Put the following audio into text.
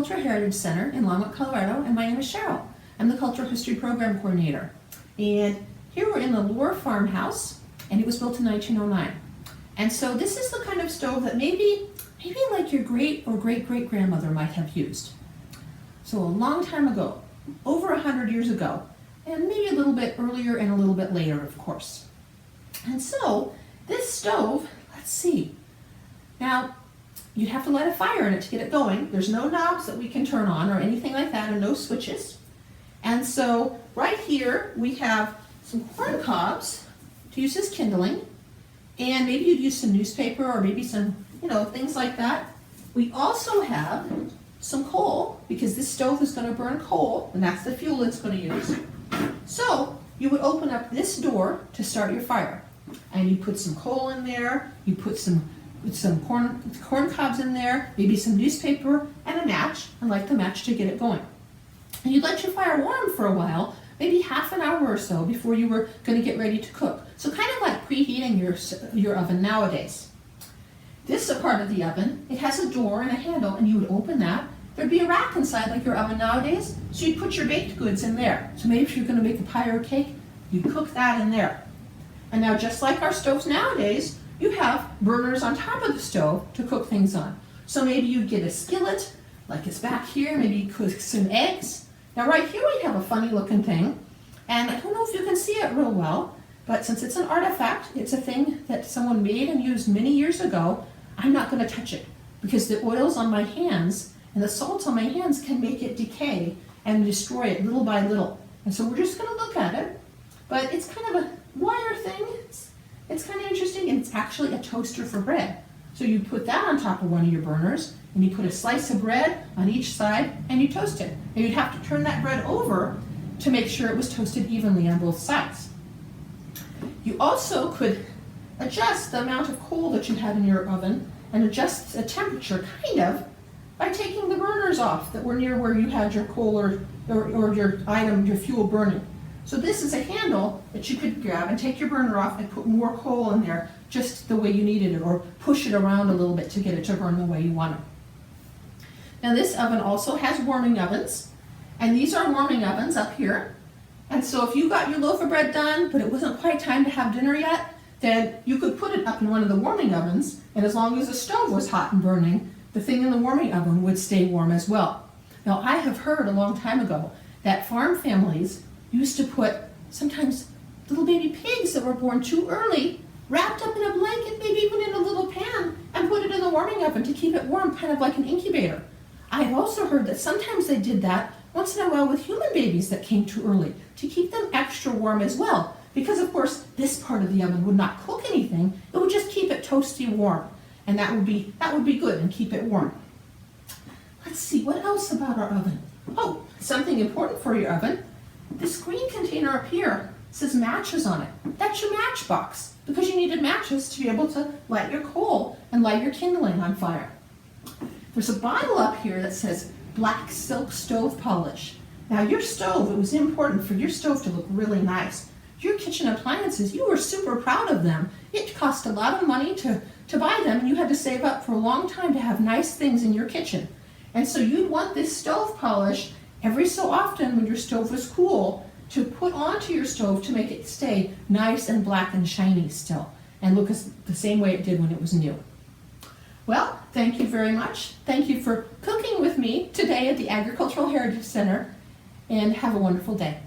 Agricultural Heritage Center in Longmont, Colorado, and my name is Cheryl. I'm the Cultural History Program Coordinator. And here we're in the Lohr farmhouse, and it was built in 1909. And so this is the kind of stove that maybe like your great or great-great-grandmother might have used. So a long time ago, over 100 years ago, and maybe a little bit earlier and a little bit later, of course. And so this stove, let's see. Now, you'd have to light a fire in it to get it going. There's no knobs that we can turn on or anything like that, and no switches. And so right here we have some corn cobs to use as kindling, and maybe you'd use some newspaper or maybe some, things like that. We also have some coal, because this stove is going to burn coal, and that's the fuel it's going to use. So you would open up this door to start your fire, and you put some coal in there, you put some corn cobs in there, maybe some newspaper and a match, and light the match to get it going. And you'd let your fire warm for a while, maybe half an hour or so before you were going to get ready to cook. So kind of like preheating your oven nowadays. This part of the oven, it has a door and a handle, and you would open that. There'd be a rack inside like your oven nowadays, so you'd put your baked goods in there. So maybe if you're going to make a pie or a cake, you'd cook that in there. And now just like our stoves nowadays, you have burners on top of the stove to cook things on. So maybe you'd get a skillet, like it's back here, maybe you cook some eggs. Now right here we have a funny looking thing, and I don't know if you can see it real well, but since it's an artifact, it's a thing that someone made and used many years ago, I'm not going to touch it, because the oils on my hands and the salts on my hands can make it decay and destroy it little by little. And so we're just going to look at it, but it's kind of a wire thing. It's kind of interesting, and it's actually a toaster for bread. So you put that on top of one of your burners, and you put a slice of bread on each side, and you toast it. And you'd have to turn that bread over to make sure it was toasted evenly on both sides. You also could adjust the amount of coal that you have in your oven and adjust the temperature, kind of, by taking the burners off that were near where you had your coal or your fuel burning. So this is a handle that you could grab and take your burner off and put more coal in there just the way you needed it, or push it around a little bit to get it to burn the way you want it. Now this oven also has warming ovens, and these are warming ovens up here. And so if you got your loaf of bread done, but it wasn't quite time to have dinner yet, then you could put it up in one of the warming ovens, and as long as the stove was hot and burning, the thing in the warming oven would stay warm as well. Now I have heard a long time ago that farm families used to put sometimes little baby pigs that were born too early, wrapped up in a blanket, maybe even in a little pan, and put it in the warming oven to keep it warm, kind of like an incubator. I have also heard that sometimes they did that once in a while with human babies that came too early, to keep them extra warm as well. Because of course, this part of the oven would not cook anything, it would just keep it toasty warm. And that would be good and keep it warm. Let's see, what else about our oven? Oh, something important for your oven. This green container up here says matches on it. That's your matchbox, because you needed matches to be able to light your coal and light your kindling on fire. There's a bottle up here that says black silk stove polish. Now your stove, it was important for your stove to look really nice. Your kitchen appliances, you were super proud of them. It cost a lot of money to buy them, and you had to save up for a long time to have nice things in your kitchen. And so you'd want this stove polish every so often when your stove was cool to put onto your stove to make it stay nice and black and shiny still, and look the same way it did when it was new. Well, thank you very much. Thank you for cooking with me today at the Agricultural Heritage Center, and have a wonderful day.